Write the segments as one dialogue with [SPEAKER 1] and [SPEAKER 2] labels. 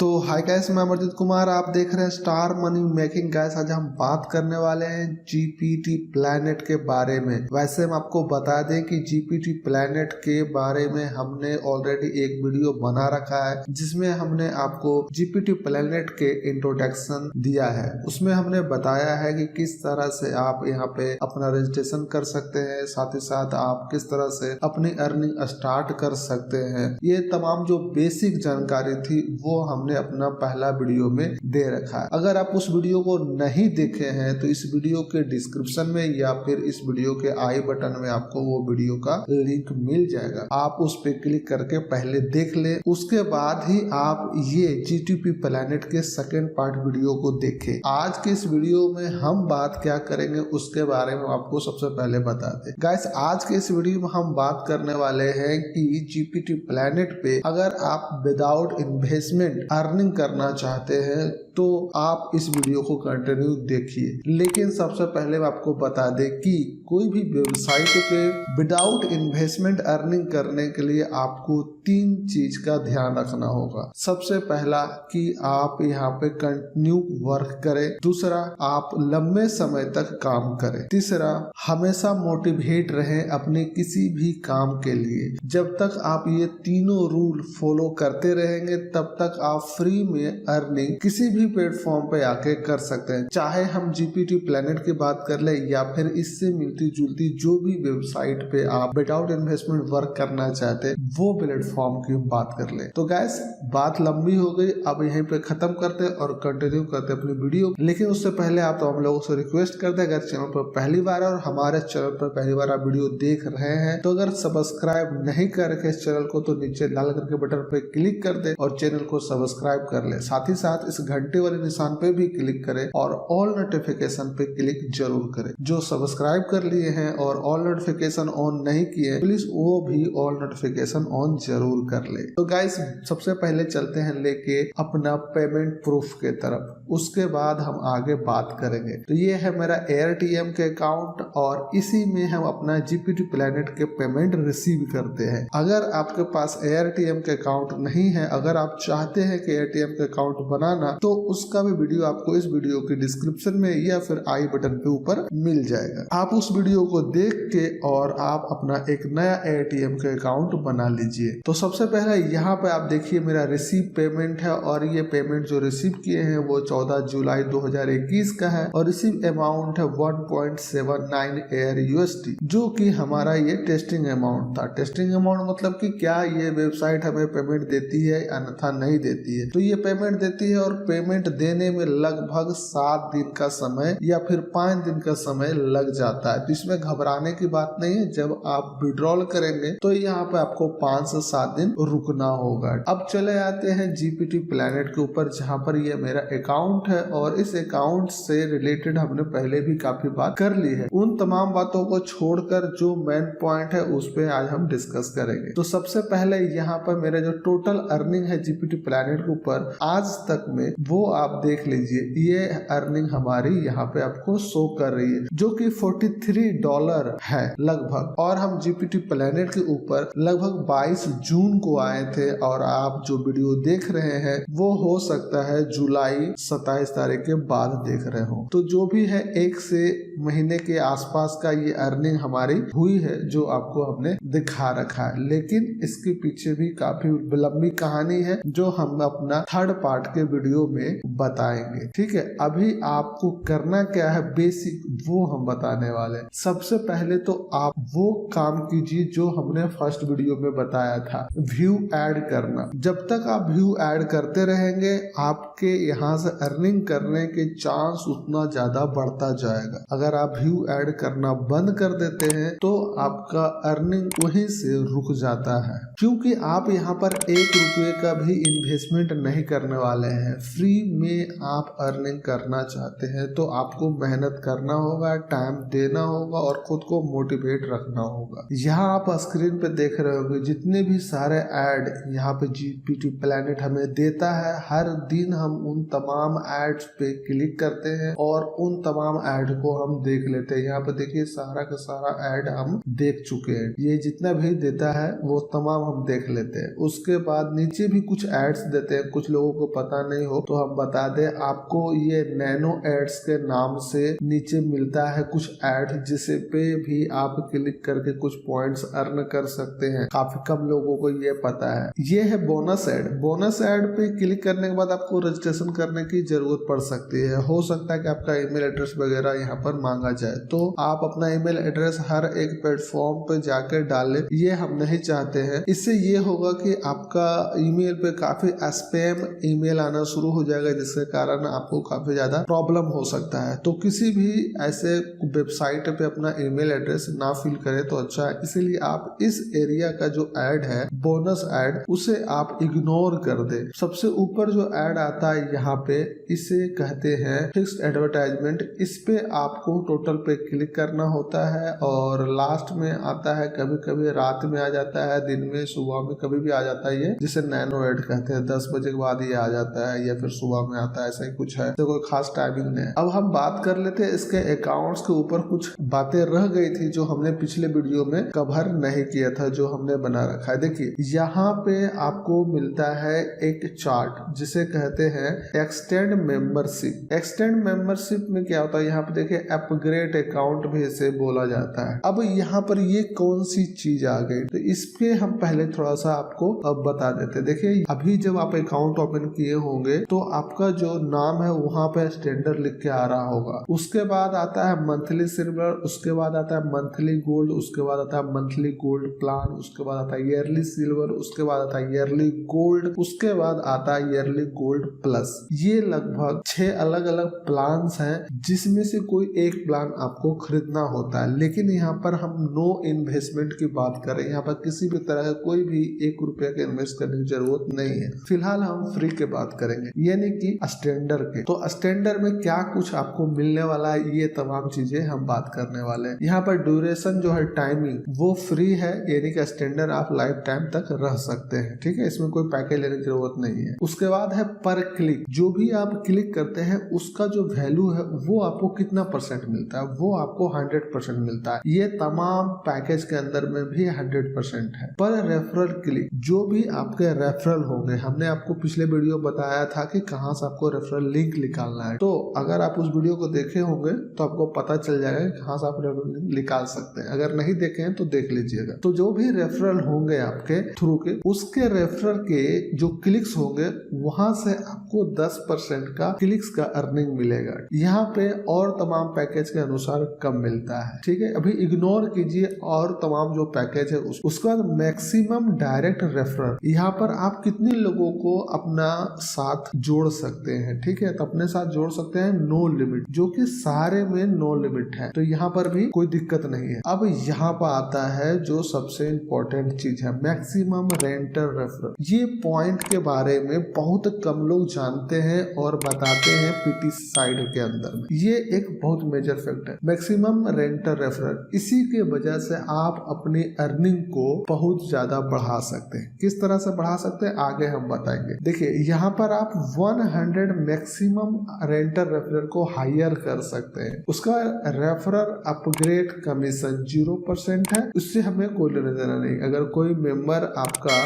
[SPEAKER 1] तो hi guys, मैं अमरजीत कुमार, आप देख रहे हैं स्टार मनी मेकिंग। गाइस आज हम बात करने वाले हैं जीपीटी प्लैनेट के बारे में। वैसे हम आपको बता दें कि जीपीटी प्लैनेट के बारे में हमने ऑलरेडी एक वीडियो बना रखा है जिसमें हमने आपको जीपीटी प्लैनेट के इंट्रोडक्शन दिया है। उसमें हमने बताया है कि किस तरह से आप यहाँ पे अपना रजिस्ट्रेशन कर सकते हैं, साथ ही साथ आप किस तरह से अपनी अर्निंग स्टार्ट कर सकते हैं। ये तमाम जो बेसिक जानकारी थी वो हमने अपना पहला वीडियो में दे रखा है। अगर आप उस वीडियो को नहीं देखे हैं तो इस वीडियो के डिस्क्रिप्शन में या फिर इस वीडियो के आई बटन में आपको वो वीडियो का लिंक मिल जाएगा। आप उस पे क्लिक करके पहले देख ले, उसके बाद ही आप ये जीटीपी प्लैनेट के सेकेंड पार्ट वीडियो को देखें। आज के इस वीडियो में हम बात क्या करेंगे उसके बारे में आपको सबसे पहले बता दें। गाइस आज के इस वीडियो में हम बात करने वाले हैं कि जीपीटी प्लैनेट पे अगर आप विदाउट इन्वेस्टमेंट अर्निंग करना चाहते हैं तो आप इस वीडियो को कंटिन्यू देखिए। लेकिन सबसे पहले मैं आपको बता दें कि कोई भी वेबसाइट पे विदाउट इन्वेस्टमेंट अर्निंग करने के लिए आपको तीन चीज का ध्यान रखना होगा। सबसे पहला कि आप यहाँ पे कंटिन्यू वर्क करें, दूसरा आप लंबे समय तक काम करें, तीसरा हमेशा मोटिवेट रहें अपने किसी भी काम के लिए। जब तक आप ये तीनों रूल फॉलो करते रहेंगे तब तक आप फ्री में अर्निंग किसी भी प्लेटफॉर्म पे आके कर सकते हैं। चाहे हम जीपीटी प्लैनेट की बात कर ले या फिर इससे मिलती जुलती जो भी वेबसाइट पे आप विदाउट इन्वेस्टमेंट वर्क करना चाहते हैं वो प्लेटफॉर्म की बात कर ले। तो गैस बात लंबी हो गई, अब यहीं पे खत्म करते हैं और कंटिन्यू करते हैं अपनी वीडियो। लेकिन उससे पहले आप तो हम लोगों से रिक्वेस्ट करते हैं, अगर चैनल पर पहली बार है और हमारे चैनल पर पहली बार आप वीडियो देख रहे हैं तो अगर सब्सक्राइब नहीं कर रखे इस चैनल को तो नीचे लाल कलर के बटन पे क्लिक कर दे और चैनल को सब्सक्राइब कर ले। साथ ही साथ इस घंटे वाले निशान पे भी क्लिक करें और ऑल नोटिफिकेशन पे क्लिक जरूर करें। जो सब्सक्राइब कर लिए हैं और ऑल नोटिफिकेशन ऑन नहीं किए प्लीज वो भी ऑल नोटिफिकेशन ऑन जरूर कर ले। तो गाइस सबसे पहले चलते हैं लेके अपना पेमेंट प्रूफ के तरफ, उसके बाद हम आगे बात करेंगे। तो ये है मेरा एयरटीएम के अकाउंट और इसी में हम अपना जीपीटी प्लैनेट के पेमेंट रिसीव करते हैं। अगर आपके पास एयरटीएम के अकाउंट नहीं है, अगर आप चाहते हैं कि एयरटीएम के अकाउंट बनाना तो उसका भी वीडियो आपको इस वीडियो के डिस्क्रिप्शन में या फिर आई बटन के ऊपर मिल जाएगा। आप उस वीडियो को देख के और आप अपना एक नया एयरटीएम के अकाउंट बना लीजिए। तो सबसे पहले यहाँ पे आप देखिए मेरा रिसीव पेमेंट है और ये पेमेंट जो रिसीव किए हैं वो 14 जुलाई 2021 का है और रिसीव अमाउंट है 1.79 एयर यूएसडी, जो कि हमारा ये टेस्टिंग अमाउंट था। टेस्टिंग अमाउंट मतलब कि क्या ये वेबसाइट हमें पेमेंट देती है अन्यथा नहीं देती है। तो ये पेमेंट देती है और पेमेंट देने में लगभग 7 दिन का समय या फिर 5 दिन का समय लग जाता है। तो इसमें घबराने की बात नहीं है। जब आप विड्रॉल करेंगे तो यहाँ पे आपको 5 से 7 दिन रुकना होगा। अब चले आते हैं जीपीटी प्लैनेट के ऊपर जहाँ पर ये मेरा अकाउंट है और इस अकाउंट से रिलेटेड हमने पहले भी काफी बात कर ली है। उन तमाम बातों को छोड़कर जो मेन पॉइंट है उस पे आज हम डिस्कस करेंगे। तो सबसे पहले यहाँ पर मेरा जो टोटल अर्निंग है जीपीटी प्लैनेट के ऊपर आज तक में वो आप देख लीजिए। ये अर्निंग हमारी यहाँ पे आपको शो कर रही है जो कि $43 है लगभग। और हम जीपीटी प्लैनेट के ऊपर लगभग 22 जून को आए थे और आप जो वीडियो देख रहे हैं वो हो सकता है जुलाई 27 तारीख के बाद देख रहे हो। तो जो भी है 1 से महीने के आसपास का ये अर्निंग हमारी हुई है जो आपको हमने दिखा रखा है। लेकिन इसके पीछे भी काफी लंबी कहानी है जो हम अपना थर्ड पार्ट के वीडियो में बताएंगे। ठीक है, अभी आपको करना क्या है बेसिक वो हम बताने वाले हैं। सबसे पहले तो आप वो काम कीजिए जो हमने फर्स्ट वीडियो में बताया था, व्यू ऐड करना। जब तक आप व्यू ऐड करते रहेंगे आपके यहाँ से अर्निंग करने के चांस उतना ज्यादा बढ़ता जाएगा। अगर आप व्यू ऐड करना बंद कर देते हैं तो आपका अर्निंग वहीं से रुक जाता है, क्योंकि आप यहाँ पर 1 रुपये का भी इन्वेस्टमेंट नहीं करने वाले हैं। फ्री में आप अर्निंग करना चाहते हैं तो आपको मेहनत करना होगा, टाइम देना होगा और खुद को मोटिवेट रखना होगा। यहाँ आप स्क्रीन पे देख रहे होंगे जितने भी सारे ऐड यहाँ पे जीपीटी प्लैनेट हमें देता है। हर दिन हम उन तमाम एड्स पे क्लिक करते हैं और उन तमाम ऐड को हम देख लेते हैं। यहाँ पे देखिए सारा का सारा ऐड हम देख चुके हैं। ये जितना भी देता है वो तमाम हम देख लेते हैं। उसके बाद नीचे भी कुछ एड्स देता देते हैं, कुछ लोगों को पता नहीं हो तो हम बता दें आपको, ये नैनो एड्स के नाम से नीचे मिलता है कुछ एड, जिसे पे भी आप क्लिक करके कुछ पॉइंट्स अर्न कर सकते हैं। काफी कम लोगों को ये पता है। ये है बोनस एड। बोनस एड पे क्लिक करने के बाद आपको रजिस्ट्रेशन करने की जरूरत पड़ सकती है। हो सकता है कि आपका ईमेल एड्रेस वगैरह यहाँ पर मांगा जाए, तो आप अपना ईमेल एड्रेस हर एक प्लेटफॉर्म पे जाकर डालें, ये हम नहीं चाहते हैं। इससे ये होगा कि आपका ईमेल पे काफी स्पैम ईमेल आना शुरू हो जाएगा, जिसके कारण आपको काफी ज्यादा प्रॉब्लम हो सकता है। तो किसी भी ऐसे वेबसाइट पे अपना ईमेल एड्रेस ना फिल करें तो अच्छा है। इसीलिए आप इस एरिया का जो ऐड है बोनस ऐड, उसे आप इग्नोर कर दे। सबसे ऊपर जो ऐड आता है यहाँ पे, इसे कहते हैं फिक्स्ड एडवर्टाइजमेंट। इस पे आपको टोटल पे क्लिक करना होता है और लास्ट में आता है, कभी कभी रात में आ जाता है, दिन में, सुबह में, कभी भी आ जाता है, ये जिसे नैनो ऐड कहते हैं। 10 बजे के बाद ये आ जाता है या फिर सुबह में आता है, ऐसा ही कुछ है, तो कोई खास टाइमिंग नहीं है। अब हम बात कर लेते हैं इसके अकाउंट्स के ऊपर। कुछ बातें रह गई थी जो हमने पिछले वीडियो में कवर नहीं किया था, जो हमने बना रखा है। देखिए यहाँ पे आपको मिलता है एक चार्ट जिसे कहते हैं एक्सटेंड मेंबरशिप। एक्सटेंड मेंबरशिप में क्या होता है, यहाँ पे देखिए अपग्रेड अकाउंट भी इसे बोला जाता है। अब यहाँ पर ये कौन सी चीज आ गई, तो इस पे हम पहले थोड़ा सा आपको अब बता देते। देखिए अभी जब आप अकाउंट ओपन किए होंगे तो आपका जो नाम है वहाँ पे स्टैंडर्ड लिख के आ रहा होगा। उसके बाद आता है मंथली सिल्वर, उसके बाद आता है मंथली गोल्ड, उसके बाद आता है मंथली गोल्ड प्लान, उसके बाद आता है ईयरली सिल्वर, उसके बाद आता है ईयरली गोल्ड, उसके बाद आता है ईयरली गोल्ड प्लस। ये लगभग 6 अलग अलग प्लान्स हैं, जिसमें से कोई एक प्लान आपको खरीदना होता है। लेकिन यहाँ पर हम नो इन्वेस्टमेंट की बात करें, यहाँ पर किसी भी तरह का कोई भी 1 रुपया के इन्वेस्ट करने की जरूरत नहीं है। फिलहाल हम फ्री के बात करेंगे, यानी कि स्टैंडर्ड के। तो स्टैंडर्ड में क्या कुछ आपको मिलने वाला है, ये तमाम चीजें हम बात करने वाले हैं। यहाँ पर ड्यूरेशन जो है, टाइमिंग, वो फ्री है, यानी कि स्टैंडर्ड आप लाइफ टाइम तक रह सकते हैं। ठीक है, इसमें कोई पैकेज लेने की जरूरत नहीं है। उसके बाद है पर क्लिक। जो भी आप क्लिक करते हैं उसका जो वैल्यू है वो आपको कितना परसेंट मिलता है, वो आपको 100% मिलता है। ये तमाम पैकेज के अंदर में भी 100% है। पर रेफरल क्लिक, जो भी आपके रेफरल होंगे, हमने आपको पिछले वीडियो बताया था कि कहाँ से आपको रेफरल लिंक निकालना है। तो अगर आप उस वीडियो को देखे होंगे तो आपको पता चल जाएगा कि कहाँ से आप रेफरल लिंक निकाल सकते हैं। अगर नहीं देखे हैं तो देख लीजिएगा। तो जो भी रेफरल होंगे आपके थ्रू के, उसके रेफरल के जो क्लिक्स होंगे वहां से आपको 10% का क्लिक्स का अर्निंग मिलेगा। यहाँ पे और तमाम पैकेज के अनुसार कम मिलता है। ठीक है, अभी इग्नोर कीजिए और तमाम जो पैकेज है उसके बाद मैक्सिमम डायरेक्ट रेफरल। यहाँ पर आप कितने लोगों को अपना साथ जोड़ सकते हैं। ठीक है, तो अपने साथ जोड़ सकते हैं नो लिमिट, जो कि सारे में नो लिमिट है, तो यहाँ पर भी कोई दिक्कत नहीं है। अब यहाँ पर आता है जो सबसे इम्पोर्टेंट चीज है, मैक्सिमम रेंटल रेफरल। ये पॉइंट के बारे में बहुत कम लोग जानते हैं और बताते हैं पीटी साइड के अंदर में। ये एक बहुत मेजर फैक्ट है, मैक्सिमम रेंटल रेफरल। इसी के वजह से आप अपनी अर्निंग को बहुत ज्यादा बढ़ा सकते हैं। किस तरह से बढ़ा सकते हैं आगे हम बताएंगे। देखिए यहाँ पर आप 100 मैक्सिमम रेंटल रेफरल को हायर कर सकते हैं। उसका रेफरल अपग्रेड कमीशन 0% है, उससे हमें कोई लेना देना नहीं। अगर कोई मेंबर आपका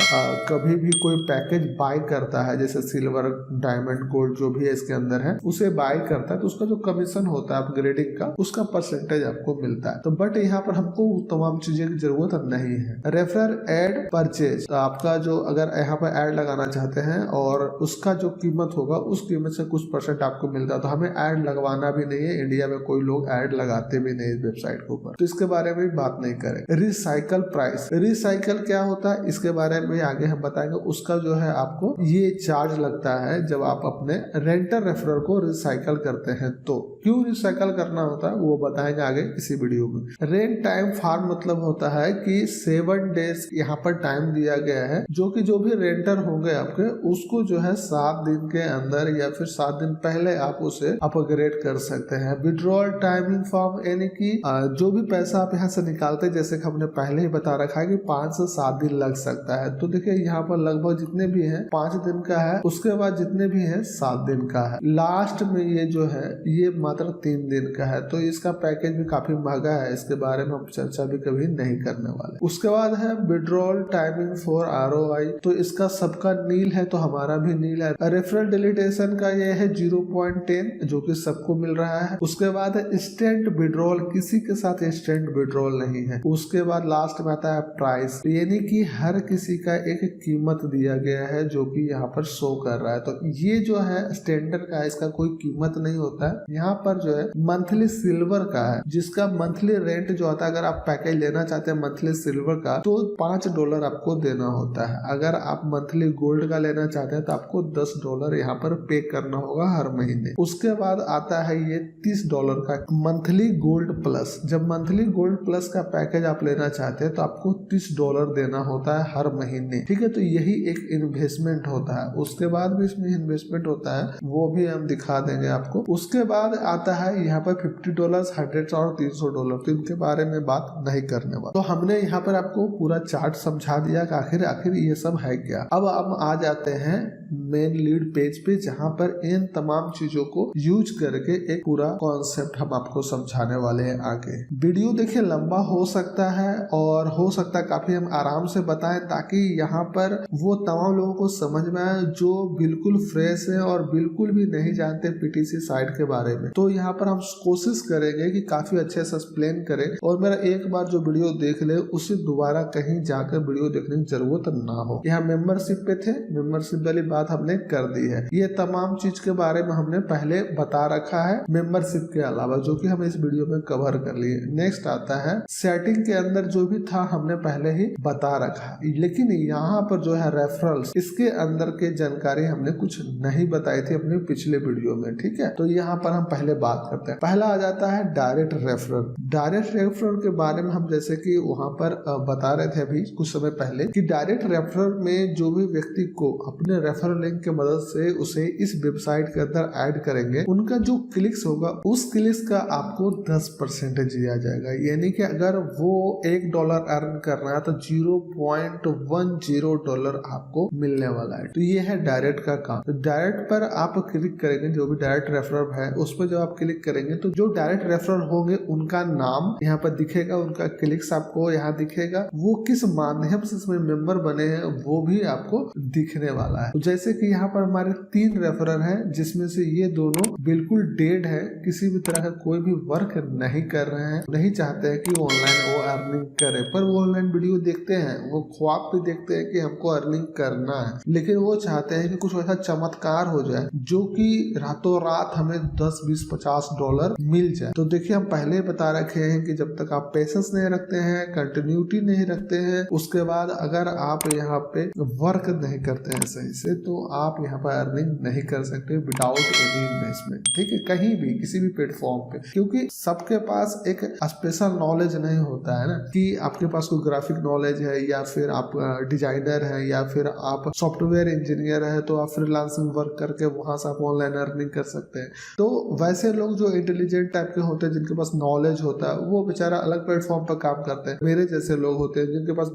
[SPEAKER 1] कभी भी कोई पैकेज बाय करता है, जैसे सिल्वर, डायमंड, गोल्ड, जो भी है इसके अंदर है, उसे बाय करता है तो उसका जो कमीशन होता है अपग्रेडिंग का, उसका परसेंटेज आपको मिलता है। तो बट यहाँ पर हमको तमाम चीजें की जरूरत नहीं है। रेफरल एड परचेज, तो आपका जो अगर यहाँ पर एड लगाना चाहते हैं और उसका जो कीमत होगा उस कीमत से कुछ % आपको मिलता है, तो हमें एड लगवाना भी नहीं है। इंडिया में कोई लोग एड लगाते भी नहीं इस वेबसाइट के ऊपर, तो इसके बारे में बात नहीं करें। रिसाइकल प्राइस, रिसाइकल क्या होता है इसके बारे में आगे हम बताएंगे। उसका जो है आपको ये चार्ज लगता है जब आप अपने रेंटल रेफरल को रिसाइकल करते हैं। तो क्यों रिसाइकल करना होता है वो बताएंगे आगे इसी वीडियो में। रेंट टाइम फार्म मतलब होता है कि 7 डेज यहाँ पर टाइम दिया गया है, जो कि जो भी रेंटर होंगे आपके, उसको जो है 7 दिन के अंदर या फिर 7 दिन पहले आप उसे अपग्रेड कर सकते हैं। विड्रॉल टाइमिंग फॉर्म, यानी कि जो भी पैसा आप यहाँ से निकालते हैं, जैसे कि हमने पहले ही बता रखा है कि 5 से 7 दिन लग सकता है। तो देखिए यहाँ पर लगभग जितने भी हैं 5 दिन का है, उसके बाद जितने भी हैं 7 दिन का है, लास्ट में ये जो है ये मात्र 3 दिन का है। तो इसका पैकेज भी काफी महंगा है, इसके बारे में हम चर्चा भी कभी नहीं करने वाले। उसके बाद है विड्रॉल टाइमिंग फॉर ROI, तो इसका सबका नील नील है तो हमारा भी नील है। रेफरल डिलीटेशन का ये है 0.10 जो कि सबको मिल रहा है। उसके बाद इंस्टेंट विड्रॉल, किसी के साथ इंस्टेंट विड्रॉल नहीं है। उसके बाद लास्ट में आता है प्राइस, यानी कि हर किसी का एक कीमत दिया गया है जो कि यहाँ पर शो कर रहा है। तो ये जो है स्टैंडर्ड का है, इसका कोई कीमत नहीं होता है। यहाँ पर जो है मंथली सिल्वर का है जिसका मंथली रेंट जो आता है, अगर आप पैकेज लेना चाहते हैं मंथली सिल्वर का तो $5 आपको देना होता है। अगर आप मंथली गोल्ड का लेना चाहते हैं तो आपको $10 यहाँ पर पे करना होगा हर महीने। उसके बाद आता है ये $30 का मंथली गोल्ड प्लस। जब मंथली गोल्ड प्लस का पैकेज आप लेना चाहते हैं तो आपको $30 देना होता है हर महीने, ठीक है। तो यही एक इन्वेस्टमेंट होता है। उसके बाद भी इसमें इन्वेस्टमेंट होता है, वो भी हम दिखा देंगे आपको। उसके बाद आता है यहाँ पर $50, $100 और $300, तो इनके बारे में बात नहीं करने वाला। तो हमने यहाँ पर आपको पूरा चार्ट समझा दिया कि आखिर ये सब है क्या। अब हम आ जाते हैं मेन लीड पेज पे जहाँ पर इन तमाम चीजों को यूज करके एक पूरा कॉन्सेप्ट हम आपको समझाने वाले हैं आगे। वीडियो देखिए लंबा हो सकता है और हो सकता है काफी हम आराम से बताएं ताकि यहाँ पर वो तमाम लोगों को समझ में आए जो बिल्कुल फ्रेश है और बिल्कुल भी नहीं जानते पीटीसी साइट के बारे में। तो यहाँ पर हम कोशिश करेंगे कि काफी अच्छे से एक्सप्लेन करें और मेरा एक बार जो वीडियो देख ले उसे दोबारा कहीं जाकर वीडियो देखने की जरूरत ना हो। यहाँ मेंबरशिप पे थे, मेंबरशिप वाली बात हमने कर दी है। ये तमाम चीज के बारे में हमने पहले बता रखा है मेंबरशिप के अलावा, जो कि हम इस वीडियो में कवर कर लिए। नेक्स्ट आता है सेटिंग के अंदर जो भी था हमने पहले ही बता रखा, लेकिन यहाँ पर जो है रेफरल्स, इसके अंदर के जानकारी हमने कुछ नहीं बताई थी अपने पिछले वीडियो में, ठीक है। तो यहाँ पर हम पहले बात करते हैं। पहला आ जाता है डायरेक्ट रेफरल। डायरेक्ट रेफरल के बारे में हम जैसे कि वहाँ पर बता रहे थे अभी कुछ समय पहले कि डायरेक्ट रेफरल में जो भी व्यक्ति को अपने रेफरल लिंक के मदद से उसे इस वेबसाइट के अंदर ऐड करेंगे, उनका जो क्लिक्स होगा उस क्लिक्स का आपको 10% दिया जाएगा। यानी कि अगर वो $1 अर्न कर रहा है तो $0.10 आपको मिलने वाला है। तो ये है डायरेक्ट का काम। तो डायरेक्ट पर आप क्लिक करेंगे, जो भी डायरेक्ट रेफरल है उस पर जब आप क्लिक करेंगे तो जो डायरेक्ट रेफरल होंगे उनका नाम यहाँ पर दिखेगा, उनका क्लिक्स आपको यहाँ दिखेगा, वो किस माध्यम से इसमें मेंबर बने हैं वो भी आपको दिखने वाला है। तो जैसे कि यहाँ पर हमारे 3 रेफरल हैं जिसमें से ये दोनों बिल्कुल डेड है, किसी भी तरह का कोई भी वर्क नहीं कर रहे हैं, नहीं चाहते हैं कि ऑनलाइन वो अर्निंग करे, पर वो ऑनलाइन वीडियो देखते हैं, वो ख्वाब भी देखते हैं कि हमको अर्निंग करना है, लेकिन वो चाहते हैं कि कुछ ऐसा चमत्कार हो जाए जो कि रातों रात हमें $10, $20, $50 मिल जाए। तो देखिए हम पहले बता रखे हैं कि जब तक आप पेशेंस नहीं रखते हैं, कंटिन्यूटी नहीं रखते हैं, उसके बाद अगर आप यहाँ पे वर्क नहीं करते हैं सही से, तो आप यहाँ पर अर्निंग नहीं कर सकते विदाउट एनी इन्वेस्टमेंट, ठीक है, कहीं भी किसी भी प्लेटफॉर्म पे। क्योंकि सबके पास एक स्पेशल नॉलेज नहीं होता है ना, कि आपके पास कोई ग्राफिक नॉलेज है या फिर आप डिजाइनर है या फिर आप सॉफ्टवेयर इंजीनियर है तो आप फ्रीलांसिंग वर्क करके वहां से आप ऑनलाइन अर्निंग कर सकते हैं। तो वैसे लोग जो इंटेलिजेंट टाइप के होते हैं, जिनके पास नॉलेज होता है, वो बेचारा अलग प्लेटफॉर्म पर काम करते हैं। मेरे जैसे लोग होते हैं जिनके पास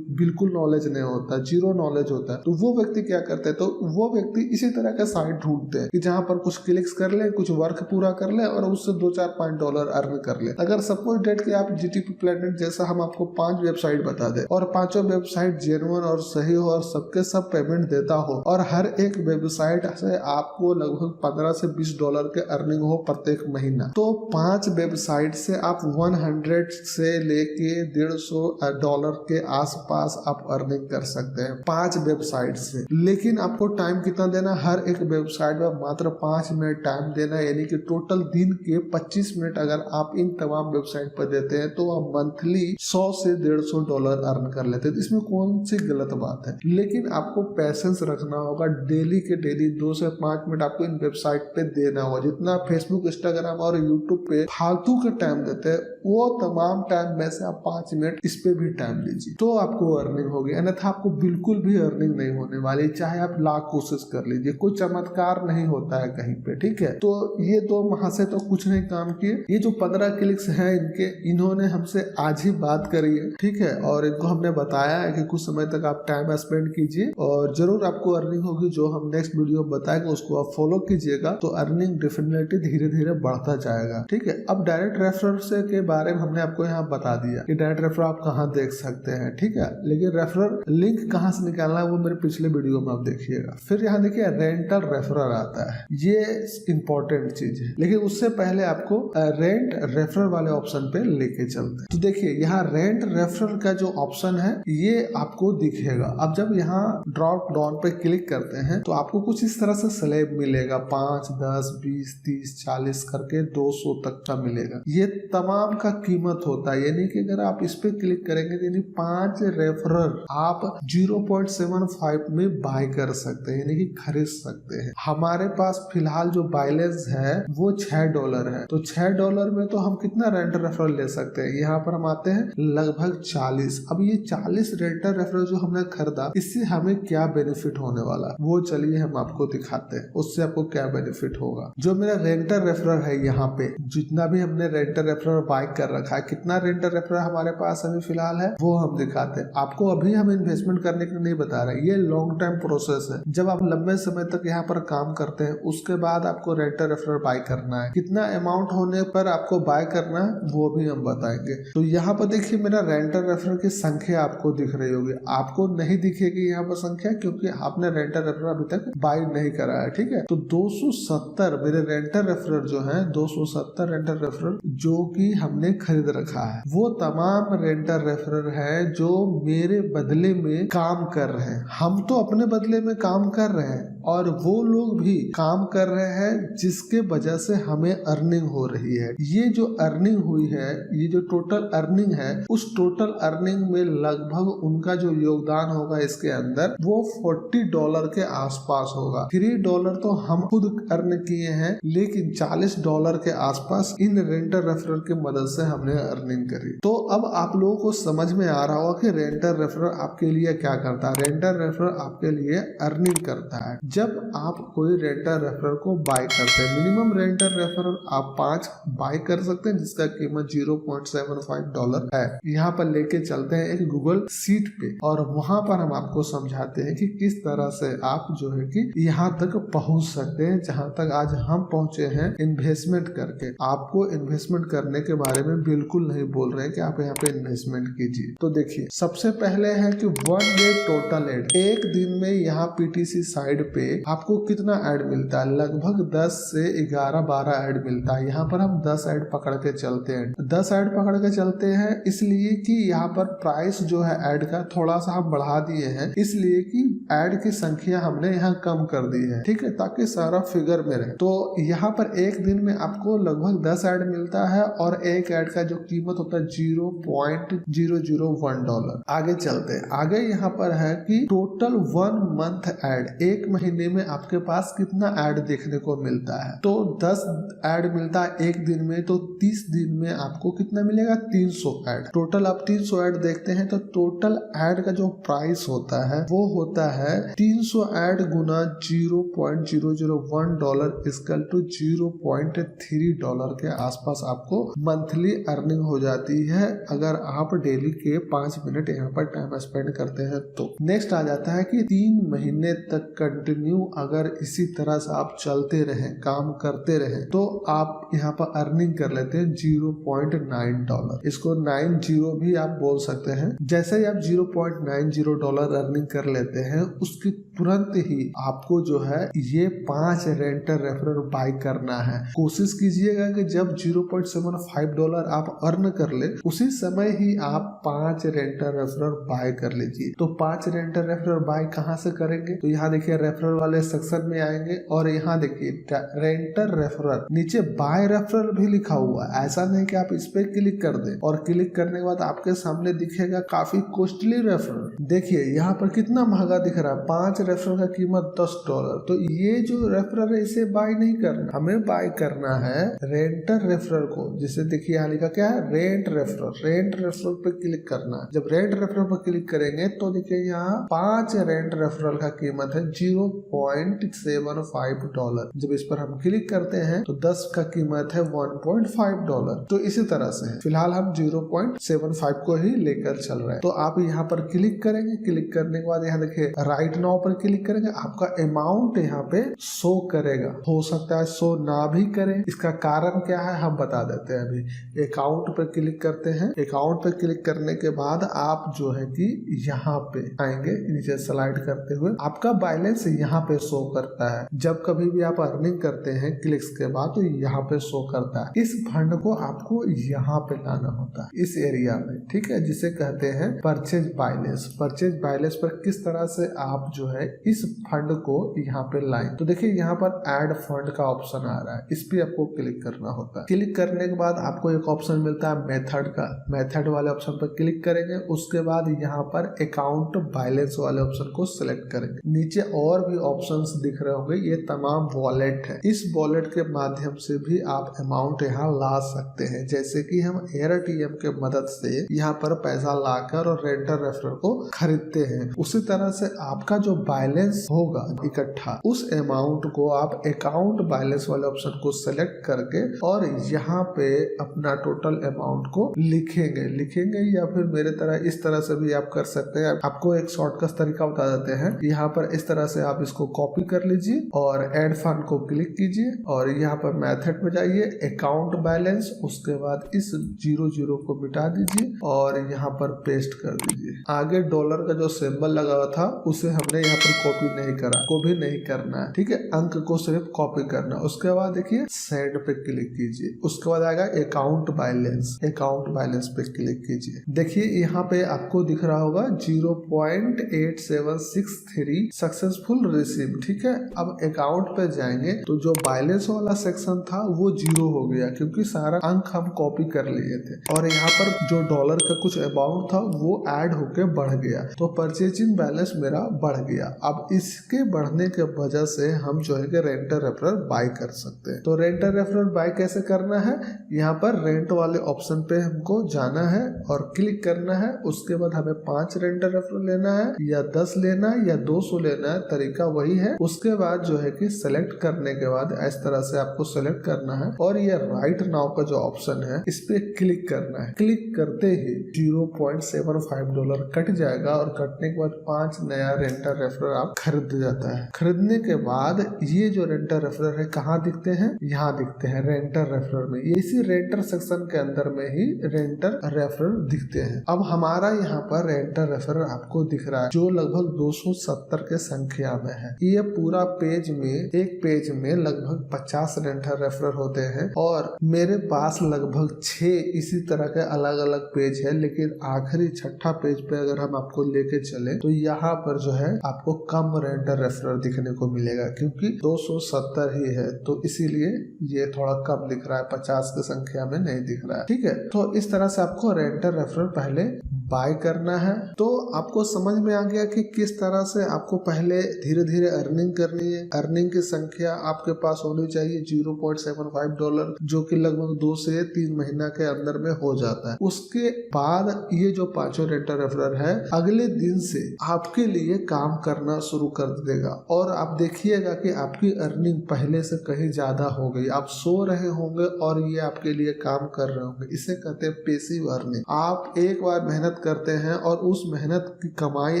[SPEAKER 1] बिल्कुल नॉलेज नहीं होता, जीरो नॉलेज होता है, तो वो व्यक्ति क्या करते हैं, तो वो व्यक्ति इसी तरह का साइट ढूंढते हैं कि जहां पर कुछ क्लिक्स कर ले, कुछ वर्क पूरा कर ले और उससे $2-4-5 अर्न कर ले। अगर सपोज डेट के आप जीटीपी प्लैनेट जैसा हम आपको 5 वेबसाइट बता दे और 5 वेबसाइट जेन्युइन और सही हो और सबके सब पेमेंट देता हो और हर एक वेबसाइट से आपको लगभग $15 से $20 के अर्निंग हो प्रत्येक महीना, तो 5 वेबसाइट से आप 100 से लेके $150 के आसपास आप अर्निंग कर सकते हैं 5 वेबसाइट से। लेकिन आपको टाइम कितना देना, हर एक वेबसाइट में मात्र 5 मिनट टाइम देना, यानी कि टोटल दिन के 25 मिनट अगर आप इन तमाम वेबसाइट पर देते हैं तो आप मंथली $100 से $150 अर्न कर लेते हैं। इसमें कौन सी गलत बात है, लेकिन आपको पैसेंस रखना होगा। डेली के डेली 2 से 5 मिनट आपको इन वेबसाइट पे देना होगा। जितना फेसबुक, इंस्टाग्राम और यूट्यूब पे फालतू के टाइम देते हैं, वो तमाम टाइम में से आप 5 मिनट इस पे भी टाइम दीजिए तो आपको अर्निंग होगी, अन्यथा आपको बिल्कुल भी अर्निंग नहीं होने वाली, चाहे आप लाख कोशिश कर लीजिए, कोई चमत्कार नहीं होता है कहीं पे, ठीक है। तो ये 2 माह से तो कुछ नहीं काम किए। ये जो 15 क्लिक्स हैं इनके, इन्होंने हमसे आज ही बात करी है, ठीक है, और इनको हमने बताया है कि कुछ समय तक आप टाइम स्पेंड कीजिए और जरूर आपको अर्निंग होगी। जो हम नेक्स्ट वीडियो बताएंगे उसको आप फॉलो कीजिएगा तो अर्निंग डेफिनेटली धीरे धीरे बढ़ता जाएगा, ठीक है। अब डायरेक्ट रेफरल से के बारे में हमने आपको यहाँ बता दिया कि डायरेक्ट रेफरल आप कहाँ देख सकते हैं, ठीक है, लेकिन रेफरल लिंक कहाँ से निकालना है वो मेरे पिछले वीडियो में आप देखिएगा। फिर यहाँ देखिए रेंटल रेफरल आता है, ये इंपॉर्टेंट चीज है, लेकिन उससे पहले आपको रेंट रेफरल वाले ऑप्शन पे लेके चलते हैं। तो देखिए यहाँ रेंट रेफरल का जो ऑप्शन है ये आपको दिखेगा। अब जब यहाँ ड्रॉप डाउन पे क्लिक करते हैं तो आपको कुछ इस तरह से स्लैब मिलेगा, 5, 10, 20, 30, 40 करके 200 तक का मिलेगा। ये तमाम का कीमत होता है, यानी कि अगर आप इस पे क्लिक करेंगे यानी 5 रेफरल आप 0.75 में बाय कर सकते हैं, यानी कि खरीद सकते हैं। हमारे पास फिलहाल जो बैलेंस है वो $6 है, तो $6 में तो हम कितना रेंट रेफरल ले सकते हैं। यहाँ पर हम आते हैं लगभग 40। अब ये 40 रेंट रेफरल जो हमने खरीदा इससे हमें क्या बेनिफिट होने वाला है वो चलिए हम आपको दिखाते हैं, उससे आपको क्या बेनिफिट होगा। जो मेरा रेंटर रेफरल है, यहाँ पे जितना भी हमने रेंटर रेफरल बाय कर रखा है, कितना रेंटर रेफरल हमारे पास अभी फिलहाल है वो हम दिखाते हैं आपको। अभी हम इन्वेस्टमेंट करने के लिए नहीं बता रहे, ये लॉन्ग टाइम प्रोसेस है। जब आप लंबे समय तक यहाँ पर काम करते हैं उसके बाद आपको रेंटर रेफरल बाय करना है, कितना अमाउंट होने पर आपको बाय करना है वो भी हम बताएंगे। तो यहाँ पर देखिए मेरा रेंटर रेफरल की संख्या आपको दिख रही होगी, आपको नहीं दिखेगी यहाँ पर संख्या क्योंकि आपने रेंटर रेफरल अभी तक बाय नहीं करा है, ठीक है। तो 270 मेरे रेंटर रेफरल जो है 270 रेंटर रेफरल जो कि हमने खरीद रखा है, वो तमाम रेंटर रेफरल है जो मेरे बदले में काम कर रहे हैं। हम तो अपने बदले में काम कर रहे हैं और वो लोग भी काम कर रहे हैं जिसके वजह से हमें अर्निंग हो रही है। ये जो अर्निंग हुई है, ये जो टोटल अर्निंग है, उस टोटल अर्निंग में लगभग उनका जो योगदान होगा इसके अंदर वो $40 के आसपास होगा। $3 तो हम खुद अर्न किए हैं, लेकिन $40 के आसपास इन रेंटर रेफरल की मदद से हमने अर्निंग करी। तो अब आप लोगों को समझ में आ रहा होगा कि रेंटर रेफरल आपके लिए क्या करता है। रेंटर रेफरल आपके लिए अर्निंग करता है। जब आप कोई रेंटर रेफरल को बाय करते हैं, मिनिमम रेंटर रेफरल आप 5 बाय कर सकते हैं जिसका कीमत $0.75 है। यहाँ पर लेके चलते हैं एक गूगल सीट पे और वहां पर हम आपको समझाते हैं कि किस तरह से आप जो है कि यहाँ तक पहुंच सकते हैं जहां तक आज हम पहुंचे हैं इन्वेस्टमेंट करके। आपको इन्वेस्टमेंट करने के बारे में बिल्कुल नहीं बोल रहे हैं कि आप यहाँ पे इन्वेस्टमेंट कीजिए। तो देखिए सबसे पहले है कि 1 डे टोटल एड, एक दिन में यहाँ पीटीसी साइड पे आपको कितना ऐड मिलता है, लगभग 10 से 11-12 ऐड मिलता है। यहाँ पर हम 10 ऐड पकड़ के चलते हैं, 10 ऐड पकड़ के चलते हैं इसलिए कि यहाँ पर प्राइस जो है ऐड का थोड़ा सा हम बढ़ा दिए हैं, इसलिए कि ऐड की संख्या हमने यहाँ कम कर दी है, ठीक है, ताकि सारा फिगर में रहे। तो यहाँ पर एक दिन में आपको लगभग 10 ऐड मिलता है और एक ऐड का जो कीमत होता है $0.001। आगे चलते हैं, आगे यहाँ पर है कि टोटल 1 मंथ ऐड, एक महीने में आपके पास कितना ऐड देखने को मिलता है। तो 10 ऐड मिलता है एक दिन में, तो 30 दिन में आपको कितना मिलेगा, 300 ऐड। टोटल आप 300 ऐड देखते हैं तो टोटल ऐड का जो प्राइस होता है वो होता है 300 ऐड गुना $0.001 इक्वल टू $0.3 के आसपास आपको मंथली अर्निंग हो जाती है अगर आप डेली के 5 मिनट यहाँ पर टाइम स्पेंड करते हैं। तो नेक्स्ट आ जाता है कि 3 महीने तक कंटिन्यू अगर इसी तरह से आप चलते रहे, काम करते रहे, तो आप यहाँ पर अर्निंग कर लेते हैं $0.9। इसको 90 भी आप बोल सकते हैं। जैसे ही आप $0.90 अर्निंग कर लेते हैं उसकी तुरंत ही आपको जो है ये 5 रेंटर रेफरल बाय करना है। कोशिश कीजिएगा कि जब $0.75 आप अर्न कर ले उसी समय ही आप 5 रेंटर रेफरल बाय कर लीजिए। तो 5 रेंटर रेफरल बाय कहाँ से करेंगे, तो यहाँ देखिए रेफरल वाले सेक्शन में आएंगे और यहाँ देखिए रेंटर रेफरल, नीचे बाय रेफरल भी लिखा हुआ है। ऐसा नहीं कि आप इस पे क्लिक कर दें और क्लिक करने के बाद आपके सामने दिखेगा काफी कॉस्टली रेफरल। देखिए यहाँ पर कितना महंगा दिख रहा है, 5 रेफरल का कीमत $10। तो ये जो रेफरल है इसे बाय नहीं करना, हमें बाय करना है रेंटर रेफरल को। जिसे देखिए यहाँ लिखा क्या है, रेंट रेफरल। रेंट रेफरल पे क्लिक करना है। जब रेंट रेफरल पर क्लिक करेंगे तो देखिए यहाँ 5 रेंट रेफरल का कीमत है $0.75। जब इस पर हम क्लिक करते हैं तो 10 का कीमत है $1.5। तो इसी तरह से है। फिलहाल हम 0.75 को ही लेकर चल रहे हैं। तो आप यहाँ पर क्लिक करेंगे, क्लिक करने के बाद यहाँ देखिए राइट नाउ पर क्लिक करेंगे, आपका अमाउंट यहाँ पे शो करेगा। हो सकता है शो ना भी करे, इसका कारण क्या है हम बता देते हैं। अभी अकाउंट पर क्लिक करते हैं, अकाउंट पर क्लिक करने के बाद आप जो है कि यहाँ पे आएंगे, नीचे स्लाइड स्लाइड करते हुए आपका बैलेंस यहाँ पे शो करता है। जब कभी भी आप अर्निंग करते हैं क्लिक्स के बाद तो यहाँ पे शो करता है। इस फंड को आपको यहाँ पे लाना होता है, इस एरिया में, ठीक है, जिसे कहते हैं परचेज बैलेंस। परचेज बैलेंस पर किस तरह से आप जो है इस फंड को यहाँ पे लाएं, तो देखिए यहाँ पर ऐड फंड का ऑप्शन आ रहा है, इस पे आपको क्लिक करना होता है। क्लिक करने के बाद आपको एक ऑप्शन मिलता है मेथड का। मेथड वाले ऑप्शन पर क्लिक करेंगे, उसके बाद यहाँ पर अकाउंट बैलेंस वाले ऑप्शन को सिलेक्ट करेंगे। नीचे और भी ऑप्शंस दिख रहे होंगे, ये तमाम वॉलेट है। इस वॉलेट के माध्यम से भी आप अमाउंट यहाँ ला सकते हैं, जैसे कि हम एयरटीएम के मदद से यहाँ पर पैसा लाकर और रेंटर रेफरर को खरीदते हैं। उसी तरह से आपका जो बैलेंस होगा इकट्ठा, उस अमाउंट को आप अकाउंट बैलेंस वाले ऑप्शन को सिलेक्ट करके और यहाँ पे अपना टोटल अमाउंट को लिखेंगे या फिर मेरे तरह इस तरह से भी आप कर सकते हैं। आपको एक शॉर्टकट तरीका बता देते हैं। यहाँ पर इस तरह से आप इसको कॉपी कर लीजिए और ऐड फंड को क्लिक कीजिए और यहाँ पर मेथड में जाइए, अकाउंट बैलेंस, उसके बाद इस 00 को मिटा दीजिए और यहाँ पर पेस्ट कर दीजिए। आगे डॉलर का जो सिंबल लगा हुआ था उसे हमने यहाँ पर कॉपी नहीं करा, को भी नहीं करना है, ठीक है, अंक को सिर्फ कॉपी करना। उसके बाद देखिए सेंड पे क्लिक कीजिए, उसके बाद आएगा अकाउंट बैलेंस, अकाउंट बैलेंस पे क्लिक कीजिए। देखिए यहाँ पे आपको दिख रहा होगा 0.8763 सक्सेसफुल रिसीव, ठीक है। अब अकाउंट पे जाएंगे तो जो बैलेंस वाला सेक्शन था वो 0 हो गया क्योंकि सारा अंक हम कॉपी कर लिए थे और यहाँ पर जो डॉलर का कुछ अमाउंट था वो ऐड होके बढ़ गया, तो परचेजिंग बैलेंस मेरा बढ़ गया। अब इसके बढ़ने के वजह से हम जो है कि रेंटर रेफरर बाय कर सकते हैं। तो रेंटर रेफरर बाय कैसे करना है, यहाँ पर रेंट वाले ऑप्शन पे हमको जाना है और क्लिक करना है। उसके बाद हमें 5 रेंटर रेफरर लेना है या 10 लेना है या 200 लेना है, तरीका वही है। उसके बाद जो है कि सेलेक्ट करने के बाद इस तरह से आपको सेलेक्ट करना है और ये राइट नाउ का जो ऑप्शन है इस पे क्लिक करना है। क्लिक करते ही $0.75 कट जाएगा और कटने के बाद 5 नया रेंटर रेफरर आप खरीद जाता है। खरीदने के बाद ये जो रेंटर रेफरर है कहाँ दिखते हैं, यहाँ दिखते हैं रेंटर रेफरर में। ये इसी रेंटर सेक्शन के अंदर में ही रेंटर रेफरर दिखते हैं। अब हमारा यहाँ पर रेंटर रेफरर आपको दिख रहा है जो लगभग 270 के संख्या में है। ये पूरा पेज में, एक पेज में लगभग 50 रेंटर रेफरर होते हैं और मेरे पास लगभग 6 इसी तरह के अलग अलग पेज है, लेकिन आखिरी छठा पेज पे अगर हम आपको लेके चले तो यहाँ पर जो है आपको कम रेंटर रेफरर दिखने को मिलेगा क्योंकि 270 ही है, तो इसीलिए ये थोड़ा कम दिख रहा है, 50 की संख्या में नहीं दिख रहा है, ठीक है। तो इस तरह से आपको रेंटर रेफरर पहले बाय करना है। तो आपको समझ में आ गया कि किस तरह से आपको पहले धीरे धीरे अर्निंग करनी है। अर्निंग की संख्या आपके पास होनी चाहिए $0.75 जो कि लगभग 2 से 3 महीना के अंदर में हो जाता है। उसके बाद ये जो 5 रेंटर रेफरर है अगले दिन से आपके लिए काम करना शुरू कर देगा और आप देखिएगा कि आपकी अर्निंग पहले से कहीं ज्यादा हो गई। आप सो रहे होंगे और ये आपके लिए काम कर रहे होंगे। इसे कहते हैं पैसिव अर्निंग। आप एक बार मेहनत करते हैं और उस मेहनत की कमाई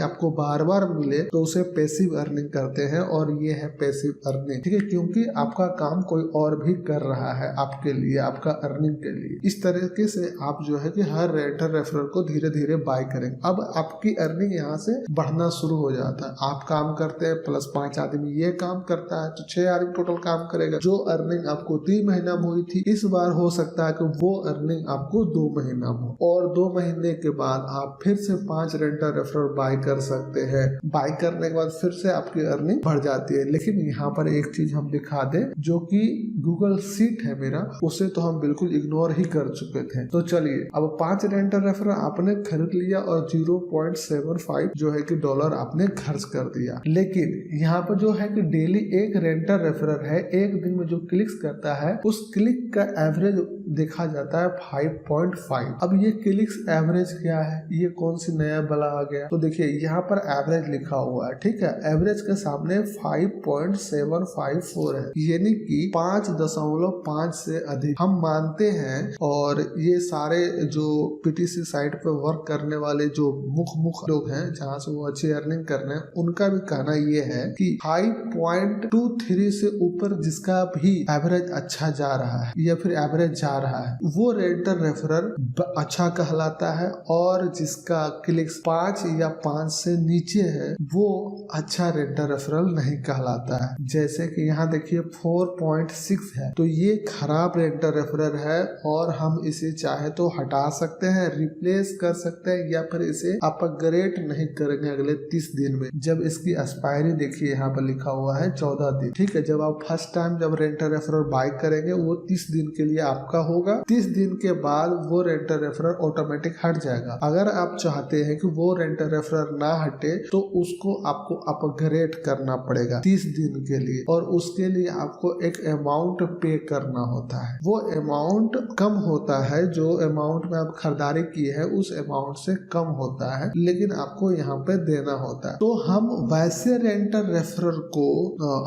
[SPEAKER 1] आपको बार बार मिले तो उसे पैसिव अर्निंग करते हैं और ये है पैसिव अर्निंग, ठीक है, क्योंकि आपका काम कोई और भी कर रहा है आपके लिए, आपका अर्निंग के लिए। इस तरीके से आप जो है कि हर रेंटर रेफरर को धीरे धीरे बाय करेंगे। अब आपकी अर्निंग यहाँ से बढ़ना शुरू हो जाता है। आप काम करते हैं प्लस 5 आदमी ये काम करता है तो 6 आदमी टोटल काम करेगा। जो अर्निंग आपको 3 महीना में हुई थी इस बार हो सकता है कि वो अर्निंग आपको 2 महीना में हो और 2 महीने के बाद आप फिर से 5 रेंटर रेफरर बाय कर सकते हैं। बाय करने के बाद फिर से आपकी अर्निंग बढ़ जाती है। लेकिन यहाँ पर एक चीज हम दिखा दें जो कि गूगल सीट है मेरा, उसे तो हम बिल्कुल इग्नोर ही कर चुके थे। तो चलिए अब 5 रेंटर रेफरर आपने खरीद लिया और 0.75 जो है कि डॉलर आपने खर्च कर दिया। लेकिन यहाँ पर जो है कि डेली एक रेंटर रेफरर है, एक दिन में जो क्लिक्स करता है उस क्लिक का एवरेज देखा जाता है 5.5। अब ये क्लिक्स एवरेज क्या है, ये कौन सी नया बला आ गया, तो देखिए यहाँ पर एवरेज लिखा हुआ है, ठीक है। एवरेज के सामने 5.754 है, यानी कि 5.5 से अधिक हम मानते हैं। और ये सारे जो पीटीसी साइट पे वर्क करने वाले जो मुख्य लोग हैं जहाँ से वो अच्छी अर्निंग कर रहे हैं, उनका भी कहना ये है कि 5.23 से ऊपर जिसका भी एवरेज अच्छा जा रहा है या फिर एवरेज जा रहा है वो रेंटर रेफरर अच्छा कहलाता है। और और जिसका क्लिक्स 5 या 5 से नीचे है वो अच्छा रेंटल रेफरल नहीं कहलाता है। जैसे कि यहाँ देखिए 4.6 है तो ये खराब रेंटल रेफरल है और हम इसे चाहे तो हटा सकते हैं, रिप्लेस कर सकते हैं या फिर इसे अपग्रेड नहीं करेंगे अगले 30 दिन में। जब इसकी एक्सपायरी देखिए यहाँ पर लिखा हुआ है 14 दिन। ठीक है, जब आप फर्स्ट टाइम जब रेंटल रेफरल बाय करेंगे वो 30 दिन के लिए आपका होगा। 30 दिन के बाद वो रेंटल रेफरल ऑटोमेटिक हट जाएगा। अगर आप चाहते हैं कि वो रेंटल रेफरल ना हटे तो उसको आपको अपग्रेड करना पड़ेगा 30 दिन के लिए, और उसके लिए आपको एक अमाउंट पे करना होता है। वो अमाउंट कम होता है, जो अमाउंट में आप खरीदारी की है उस अमाउंट से कम होता है, लेकिन आपको यहाँ पे देना होता है। तो हम वैसे रेंटल रेफरल को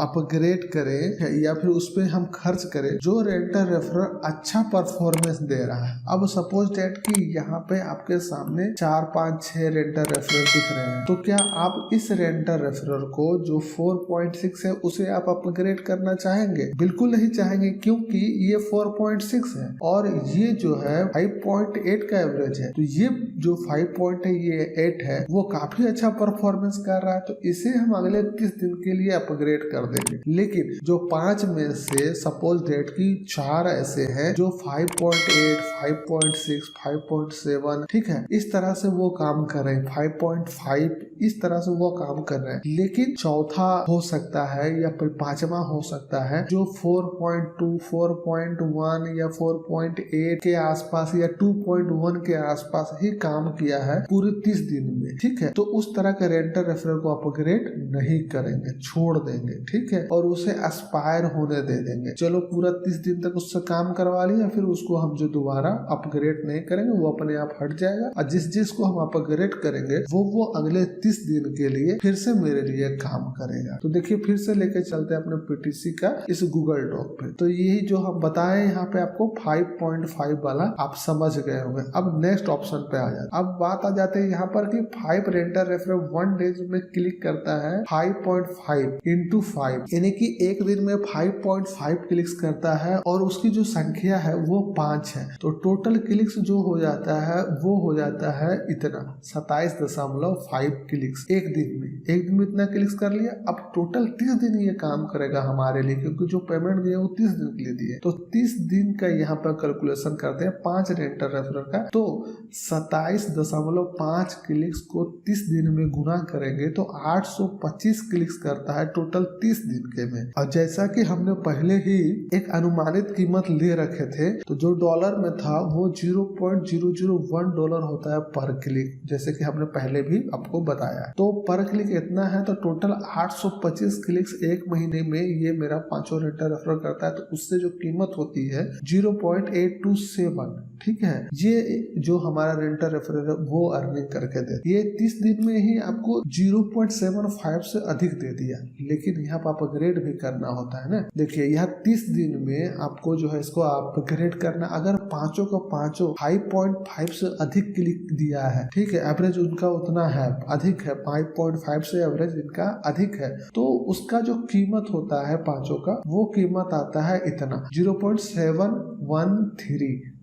[SPEAKER 1] अपग्रेड करें या फिर उस पे हम खर्च करें जो रेंटल रेफरल अच्छा परफॉर्मेंस दे रहा है। अब सपोज डेट कि यहाँ पे आपके सामने 4, 5, 6 रेंटल रेफरल दिख रहे हैं, तो क्या आप इस रेंटल रेफरल को जो 4.6 है उसे आप अपग्रेड करना चाहेंगे? बिल्कुल नहीं चाहेंगे, क्योंकि ये 4.6 है और ये जो है 5.8 का एवरेज है। तो ये जो 5 है ये 8 है, वो काफी अच्छा परफॉर्मेंस कर रहा है, तो इसे हम अगले 30 दिन के लिए अपग्रेड कर देंगे। लेकिन जो 5 में से सपोज डेट की 4 ऐसे हैं जो 5.8, 5.6, 5.7 ठीक है इस तरह से वो काम कर रहे हैं, 5.5 इस तरह से वो काम कर रहे हैं। लेकिन चौथा हो सकता है या फिर 5वां हो सकता है जो 4.2, 4.1 या 4.8 के आसपास या 2.1 के आसपास ही काम किया है पूरे 30 दिन में। ठीक है, तो उस तरह के रेंटल रेफरल को अपग्रेड नहीं करेंगे, छोड़ देंगे। ठीक है, और उसे एक्सपायर होने दे देंगे। चलो पूरा 30 दिन तक उससे काम करवा लिया, फिर उसको हम जो दोबारा अपग्रेड नहीं करेंगे वो अपने आप हट जाएगा, और जिस को हम अपग्रेड करेंगे वो अगले 30 दिन के लिए फिर से मेरे लिए काम करेगा। तो देखिए फिर से लेके चलते हैं अपने पीटीसी का इस गूगल डॉक पे। तो यही जो हम बताए यहाँ पे आपको 5.5 वाला आप समझ गए होंगे। अब नेक्स्ट ऑप्शन पे आ जाते, अब बात आ जाती है यहाँ पर कि 5 रेंटल रेफरल 1 डेज में क्लिक करता है 5.5 into 5, यानी कि एक दिन में 5.5 क्लिक्स करता है और उसकी जो संख्या है वो 5 है। तो टोटल क्लिक्स जो हो जाता है वो हो जाता है इतना 27.5 क्लिक्स एक दिन में। एक दिन में इतना क्लिक्स कर लिया। अब टोटल 30 दिन ये काम करेगा हमारे लिए, क्योंकि जो पेमेंट दिया वो 30 दिन के लिए दिए। तो 30 दिन का यहाँ पर कैलकुलेशन करते हैं 5 रेंटल रेफरल का, तो 27.5 क्लिक्स को 30 दिन में गुना करेंगे तो 825 क्लिक्स करता है टोटल 30 दिन के में। और जैसा कि हमने पहले ही एक अनुमानित कीमत ले रखे थे, तो जो डॉलर में था वो $0.001 होता है पर क्लिक, जैसे कि हमने पहले भी आपको बताया। तो पर क्लिक इतना है, तो टोटल 825 क्लिक्स एक महीने में ये मेरा 5 रेंटल रेफरल करता है। तो उससे जो कीमत होती है 0.827। ठीक है, ये जो हमारा रेंटल रेफरल है वो अर्निंग करके दे, ये 30 दिन में ही आपको 0.75 से अधिक दे दिया। लेकिन यहाँ पर अपग्रेड भी करना होता है ना। देखिए यहाँ 30 दिन में आपको जो है इसको अपग्रेड करना, अगर पांचों का पांचों 5.5 से अधिक क्लिक दिया है, ठीक है, एवरेज उनका उतना है, अधिक है, 5.5 से एवरेज इनका अधिक है, तो उसका जो कीमत होता है पांचों का वो कीमत आता है इतना $0.713,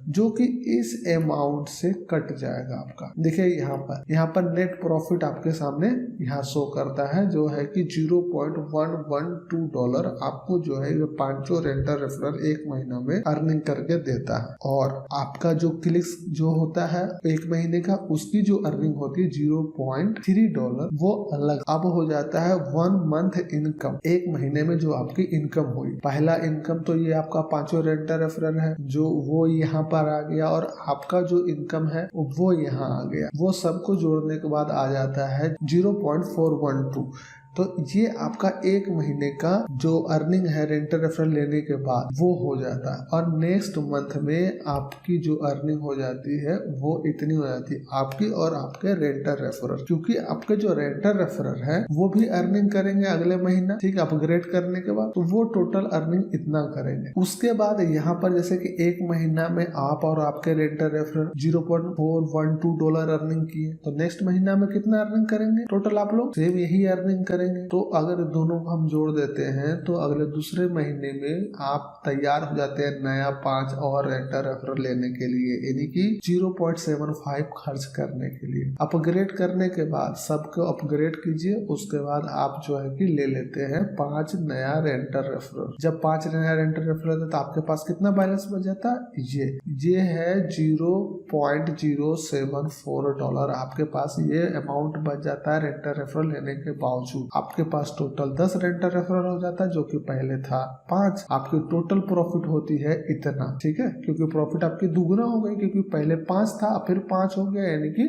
[SPEAKER 1] जो कि इस अमाउंट से कट जाएगा आपका। देखिए यहाँ पर नेट प्रॉफिट आपके सामने यहाँ शो करता है जो है कि $0.112 आपको जो है ये 5 रेंटल रेफरल एक महीना में अर्निंग करके देता है। और आपका जो क्लिक्स जो होता है एक महीने का, उसकी जो अर्निंग होती है $0.3 वो अलग। अब हो जाता है 1 मंथ इनकम, एक महीने में जो आपकी इनकम हुई। पहला इनकम तो ये आपका 5 रेंटल रेफरल है जो वो यहाँ पर आ गया, और आपका जो इनकम है वो यहाँ आ गया। वो सबको जोड़ने के बाद आ जाता है 0.412। तो ये आपका एक महीने का जो अर्निंग है रेंटल रेफरल लेने के बाद वो हो जाता है। और नेक्स्ट मंथ में आपकी जो अर्निंग हो जाती है वो इतनी हो जाती है आपकी और आपके रेंटल रेफरल, क्योंकि आपके जो रेंटल रेफरल है वो भी अर्निंग करेंगे अगले महीना, ठीक, अपग्रेड करने के बाद, तो वो टोटल अर्निंग इतना करेंगे। उसके बाद यहाँ पर जैसे कि एक महीना में आप और आपके रेंटल रेफरल $0.412 अर्निंग किए, तो नेक्स्ट महीना में कितना अर्निंग करेंगे टोटल आप लोग? सेम यही अर्निंग करेंगे करेंगे। तो अगर दोनों को हम जोड़ देते हैं तो अगले दूसरे महीने में आप तैयार हो जाते हैं नया 5 और रेंटल रेफरल लेने के लिए, यानी कि 0.75 खर्च करने के लिए। अपग्रेड करने के बाद सबको अपग्रेड कीजिए, उसके बाद आप जो है कि ले लेते हैं 5 नया रेंटल रेफरल। जब 5 नया रेंटल रेफरल है तो आपके पास कितना बैलेंस बच जाता है, ये है $0.074। आपके पास ये अमाउंट बच जाता है रेंटल रेफरल लेने के बावजूद। आपके पास टोटल 10 रेंटल रेफरल हो जाता है, जो कि पहले था 5। आपकी टोटल प्रॉफिट होती है इतना, ठीक है, क्योंकि प्रॉफिट आपकी दुगुना हो गई, क्योंकि पहले 5 था फिर 5 हो गया, यानी कि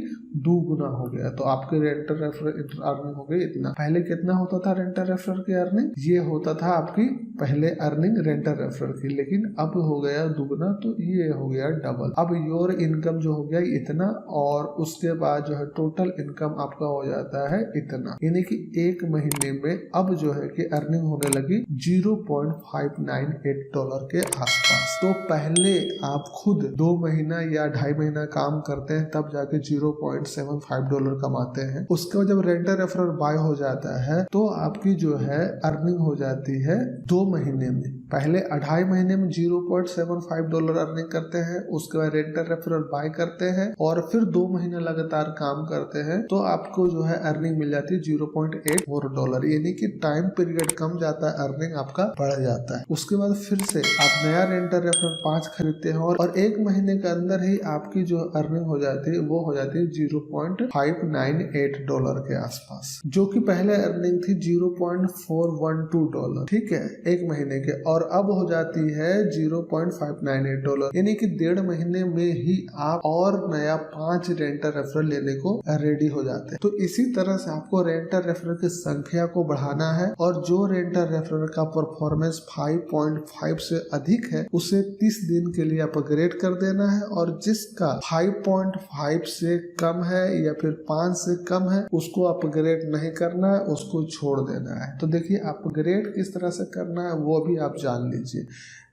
[SPEAKER 1] दुगुना हो गया। तो आपके रेंटल रेफरल अर्निंग हो गई इतना। पहले कितना होता था रेंटल रेफरल की अर्निंग, ये होता था आपकी पहले अर्निंग रेंटल रेफरल की, लेकिन अब हो गया दुगुना, तो ये हो गया डबल। अब योर इनकम जो हो गया इतना, और उसके बाद जो है टोटल इनकम आपका हो जाता है इतना, यानी कि एक महीने में अब जो है कि अर्निंग होने लगी $0.598 के आसपास। तो पहले आप खुद 2 महीना या 2.5 महीना काम करते हैं तब जाके $0.75 कमाते हैं। उसके बाद जब रेंटल रेफरल बाय हो जाता है तो आपकी जो है अर्निंग हो जाती है 2 महीने में। पहले 2.5 महीने में $0.75 अर्निंग करते हैं, उसके बाद रेंटल रेफरल बाय करते हैं और फिर 2 महीने लगातार काम करते हैं तो आपको जो है अर्निंग मिल जाती है $0.84, यानी कि टाइम पीरियड कम जाता है, अर्निंग आपका बढ़ जाता है। उसके बाद फिर से आप नया रेंटल रेफरल 5 खरीदते हैं और 1 महीने के अंदर ही आपकी जो अर्निंग हो जाती है वो हो जाती है $0.598 के आसपास, जो कि पहले अर्निंग थी $0.412, ठीक है, 1 महीने के, और अब हो जाती है $0.598, यानी कि 1.5 महीने में ही आप और नया 5 रेंटल रेफरल लेने को रेडी हो जाते हैं। तो इसी तरह से आपको रेंटल रेफरल की संख्या को बढ़ाना है, और जो रेंटल रेफरल का परफॉर्मेंस 5.5 से अधिक है उसे 30 दिन के लिए अपग्रेड कर देना है, और जिसका 5.5 से कम है या फिर 5 से कम है उसको अपग्रेड नहीं करना है, उसको छोड़ देना है। तो देखिए अपग्रेड किस तरह से करना है वो भी आप जान लीजिए।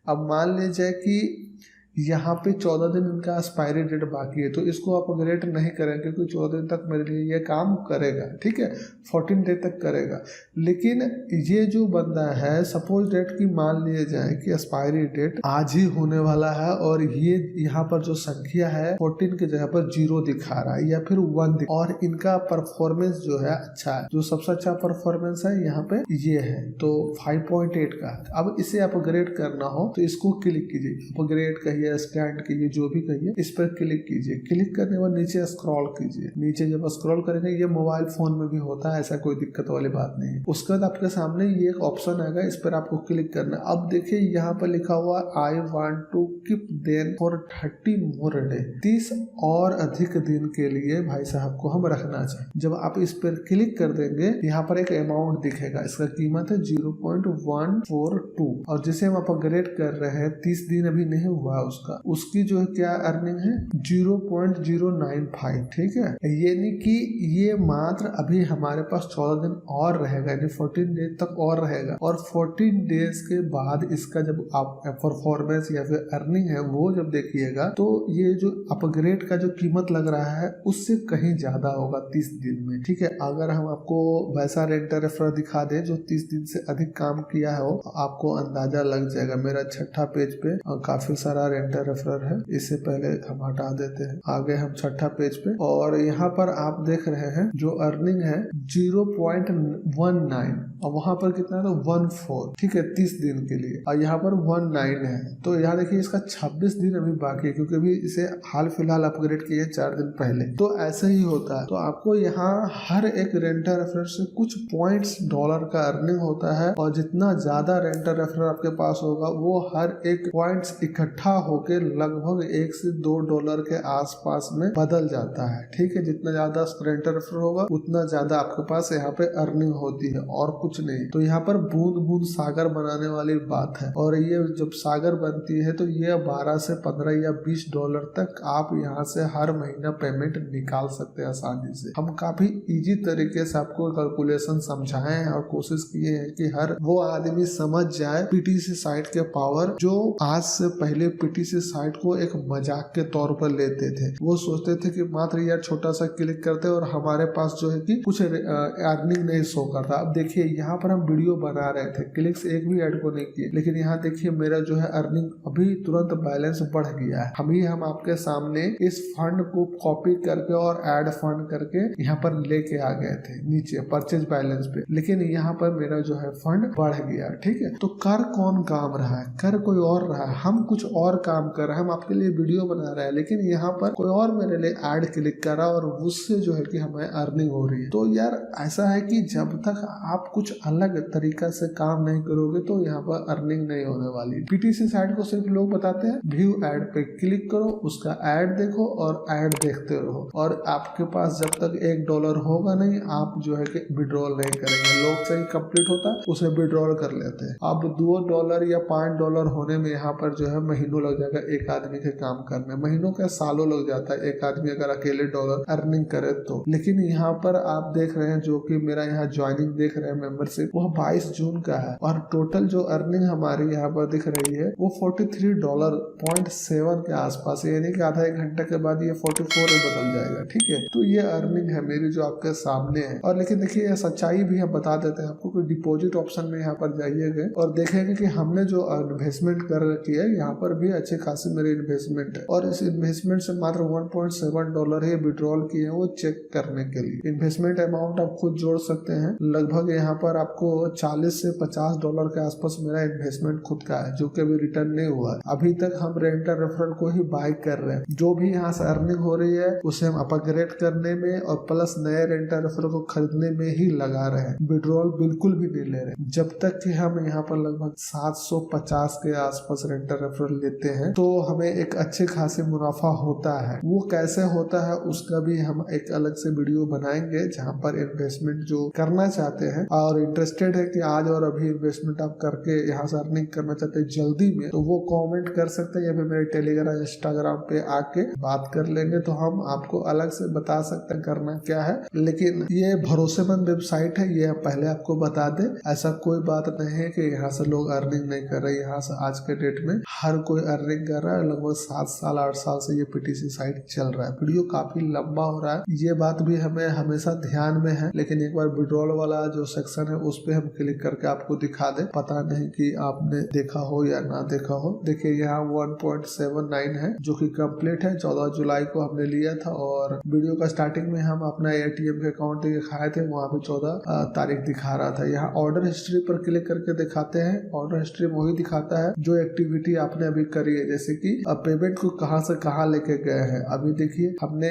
[SPEAKER 1] अब मान लीजिए कि यहाँ पे 14 दिन इनका एक्सपायरी डेट बाकी है, तो इसको अपग्रेड नहीं करेंगे क्योंकि 14 दिन तक मेरे लिए ये काम करेगा, ठीक है, 14 डे तक करेगा। लेकिन ये जो बंदा है, सपोज डेट की मान लिए जाए कि एक्सपायरी डेट आज ही होने वाला है और ये यहाँ पर जो संख्या है 14 की जगह पर 0 दिखा रहा है या फिर 1 और इनका परफॉर्मेंस जो है अच्छा है, जो सबसे अच्छा परफॉर्मेंस है यहाँ पे ये है, तो 5.8 का। अब इसे अपग्रेड करना हो तो इसको क्लिक कीजिए, अपग्रेड कहिए, स्टैंड कीजिए, जो भी कहिए, इस पर क्लिक कीजिए। क्लिक करने के बाद नीचे स्क्रॉल कीजिए, नीचे जब स्क्रॉल करेंगे ये मोबाइल फोन में भी होता है, ऐसा कोई दिक्कत वाली बात नहीं है। उसके बाद आपके सामने ये एक ऑप्शन आएगा, इस पर आपको क्लिक करना है। अब देखिए यहाँ पर लिखा हुआ I want to keep them for 30 more day, 30 और अधिक दिन के लिए भाई साहब को हम रखना चाहिए। जब आप इस पर क्लिक कर देंगे यहाँ पर एक अमाउंट दिखेगा, इसका कीमत है 0.142, और जिसे हम अपग्रेड कर रहे हैं 30 दिन अभी नहीं हुआ उसका, उसकी जो है क्या अर्निंग है 0.095, ठीक है, यानी कि ये मात्र अभी हमारे पास 14 दिन और रहेगा, यानी 14 डेज तक और रहेगा, और 14 डेज के बाद इसका जब आप परफॉर्मेंस या फिर अर्निंग है वो जब देखिएगा तो ये जो अपग्रेड का जो कीमत लग रहा है उससे कहीं ज्यादा होगा 30 दिन में, ठीक है। अगर हम आपको वैसा रेंटल रेफरल दिखा दे जो 30 दिन से अधिक काम किया है, आपको अंदाजा लग जाएगा। मेरा 6ठा पेज पे काफी सारा रेंटल रेफरल है, इससे पहले हम हटा देते हैं, आगे हम 6ठा पेज पे, और यहाँ पर आप देख रहे हैं जो अर्निंग है 0.19, और वहां पर कितना है तो 14, ठीक है, 30 दिन के लिए, और यहाँ पर 19 है। तो यहाँ देखिए इसका 26 दिन अभी बाकी है, क्योंकि अभी इसे हाल फिलहाल अपग्रेड किए 4 दिन पहले। तो ऐसे ही होता है, तो आपको यहाँ हर एक रेंटल रेफरल से कुछ पॉइंट्स डॉलर का अर्निंग होता है, और जितना ज्यादा रेंटल रेफरल आपके पास होगा वो हर एक पॉइंट्स इकट्ठा होके लगभग $1 से $2 के आसपास में बदल जाता है, ठीक है। जितना ज्यादा रेंटल रेफरल होगा उतना ज्यादा आपके पास यहाँ पे अर्निंग होती है, और कुछ कुछ नहीं। तो यहाँ पर बूंद बूंद सागर बनाने वाली बात है, और ये जब सागर बनती है तो ये 12 से 15 या 20 डॉलर तक आप यहाँ से हर महीना पेमेंट निकाल सकते हैं आसानी से। हम काफी इजी तरीके से आपको कैलकुलेशन समझाए हैं और कोशिश किए हैं कि हर वो आदमी समझ जाए पीटीसी साइट के पावर, जो आज से पहले पीटीसी साइट को एक मजाक के तौर पर लेते थे। वो सोचते थे कि मात्र यार छोटा सा क्लिक करते और हमारे पास जो है कि कुछ अर्निंग नहीं शो करता। अब देखिए यहाँ पर हम वीडियो बना रहे थे, क्लिक्स एक भी ऐड को नहीं किए, लेकिन यहाँ देखिए मेरा जो है अर्निंग अभी तुरंत बैलेंस बढ़ गया है। अभी हम आपके सामने इस फंड को कॉपी करके और ऐड फंड करके यहाँ पर लेके आ गए थे नीचे परचेज बैलेंस पे, लेकिन यहाँ पर मेरा जो है फंड बढ़ गया। ठीक है, तो कर कौन काम रहा है? कर कोई और रहा है, हम कुछ और काम कर रहे हैं, हम आपके लिए वीडियो बना रहे हैं, लेकिन यहाँ पर कोई और मेरे लिए ऐड क्लिक कर रहा है और उससे जो है कि हमें अर्निंग हो रही है। तो यार ऐसा है कि जब तक आप कुछ अलग तरीका से काम नहीं करोगे तो यहाँ पर अर्निंग नहीं होने वाली। पीटीसी साइट को सिर्फ लोग बताते हैं व्यू ऐड पे क्लिक करो, उसका ऐड देखो और ऐड देखते रहो, और आपके पास जब तक $1 होगा नहीं आप जो है कि विड्रॉल नहीं करेंगे। लोग से ही कंप्लीट होता है उसे विड्रॉल कर लेते हैं। अब $2 या $5 होने में यहाँ पर जो है महीनों लग जाएगा एक आदमी के काम करने, महीनों का सालों लग जाता है एक आदमी अगर अकेले डॉलर अर्निंग करे तो। लेकिन यहाँ पर आप देख रहे हैं जो कि मेरा यहाँ ज्वाइनिंग देख रहे हैं मेंबरशिप, वह 22 जून का है और टोटल जो अर्निंग हमारी यहाँ पर दिख रही है वो $43.7 के आसपास, यानी कि आधा एक घंटे के बाद ये 44 में बदल जाएगा। ठीक है, तो ये अर्निंग है मेरी जो आपके सामने है। और लेकिन देखिए ये सच्चाई भी हम बता देते हैं आपको कि डिपॉजिट ऑप्शन में यहाँ पर जाइएगा और देखेंगे कि हमने जो इन्वेस्टमेंट कर रखी है यहाँ पर भी अच्छे खासी मेरी इन्वेस्टमेंट है, और इस इन्वेस्टमेंट से मात्र $1.7 ही विड्रॉल किए हैं वो चेक करने के लिए। इन्वेस्टमेंट अमाउंट आप खुद जोड़ सकते हैं, लगभग यहाँ पर आपको $40 से $50 के आसपास मेरा इन्वेस्टमेंट खुद का है जो कि अभी रिटर्न नहीं हुआ है। अभी तक हम रेंटल रेफरल को ही बाय कर रहे हैं, जो भी यहाँ से अर्निंग हो रही है उसे हम अपग्रेड करने में और प्लस नए रेंटल रेफरल को खरीदने में ही लगा रहे हैं। विड्रॉल बिल्कुल भी नहीं ले रहे। जब तक कि हम यहाँ पर लगभग 750 के आसपास रेंटल रेफरल लेते हैं तो हमें एक अच्छे खासे मुनाफा होता है। वो कैसे होता है उसका भी हम एक अलग से वीडियो बनाएंगे, जहाँ पर इन्वेस्टमेंट जो करना चाहते हैं और इंटरेस्टेड है कि आज और अभी इन्वेस्टमेंट आप करके यहाँ से अर्निंग करना चाहते हैं जल्दी में, तो वो कमेंट कर सकते हैं या फिर मेरे टेलीग्राम इंस्टाग्राम पे आके बात कर लेंगे, तो हम आपको अलग से बता सकते हैं करना क्या है। लेकिन ये भरोसेमंद वेबसाइट है, ये पहले आपको बता दे। ऐसा कोई बात नहीं है कि यहाँ से लोग अर्निंग नहीं कर रहे, यहाँ से आज के डेट में हर कोई अर्निंग कर रहा है। लगभग 7 साल 8 साल से ये पीटीसी साइट चल रहा है। वीडियो काफी लंबा हो रहा है, ये बात भी हमें हमेशा ध्यान में है, लेकिन एक बार विड्रॉल वाला जो सेक्शन है उस पर हम क्लिक करके आपको दिखा दे। पता नहीं कि आपने देखा हो या ना देखा हो। देखिए यहाँ 1.79 है जो कि कंप्लीट है। 14 जुलाई को हमने लिया था और वीडियो का स्टार्टिंग में हम अपना एटीएम के अकाउंट दिखाए थे, वहाँ पे 14 तारीख दिखा रहा था। यहाँ ऑर्डर हिस्ट्री पर क्लिक करके दिखाते हैं। ऑर्डर हिस्ट्री में वही दिखाता है जो एक्टिविटी आपने अभी करी है, जैसे कि पेमेंट को कहाँ से कहाँ लेके गए हैं। अभी देखिए हमने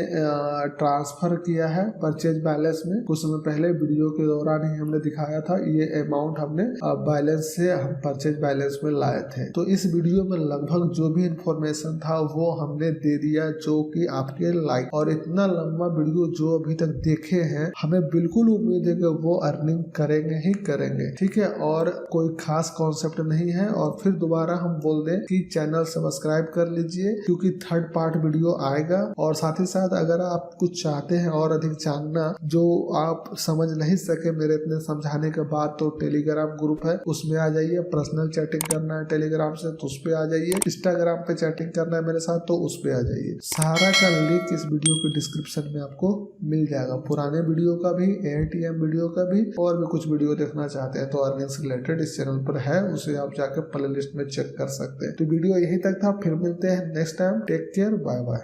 [SPEAKER 1] ट्रांसफर किया है परचेज बैलेंस में, कुछ समय पहले वीडियो के दौरान ही हमने दिखाया था। ये अमाउंट हमने बैलेंस से हम परचेज बैलेंस में लाए थे। तो इस वीडियो में लगभग जो भी इंफॉर्मेशन था वो हमने दे दिया जो कि आपके लाइक। और इतना लंबा वीडियो जो अभी तक देखे हैं, हमें बिल्कुल उम्मीद है कि वो अर्निंग करेंगे ही करेंगे। ठीक है, और कोई खास कॉन्सेप्ट नहीं है। और फिर दोबारा हम बोल दें कि चैनल सब्सक्राइब कर लीजिए क्योंकि 3rd पार्ट वीडियो आएगा। और साथ ही साथ अगर आप कुछ चाहते हैं और अधिक जानना जो आप समझ नहीं सके मेरे इतने समझाने के बाद, तो टेलीग्राम ग्रुप है उसमें आ जाइए। पर्सनल चैटिंग करना है टेलीग्राम से तो उस पे आ जाइए। इंस्टाग्राम पे चैटिंग करना है मेरे साथ तो उस पे आ जाइए। सारा का लिंक इस वीडियो के डिस्क्रिप्शन में आपको मिल जाएगा, पुराने वीडियो का भी, एटीएम वीडियो का भी, और भी कुछ वीडियो देखना चाहते हैं तो अर्निंग्स रिलेटेड इस चैनल पर है, उसे आप जाकर प्लेलिस्ट में चेक कर सकते हैं। तो वीडियो यही तक था, फिर मिलते हैं next time. Take care, bye bye.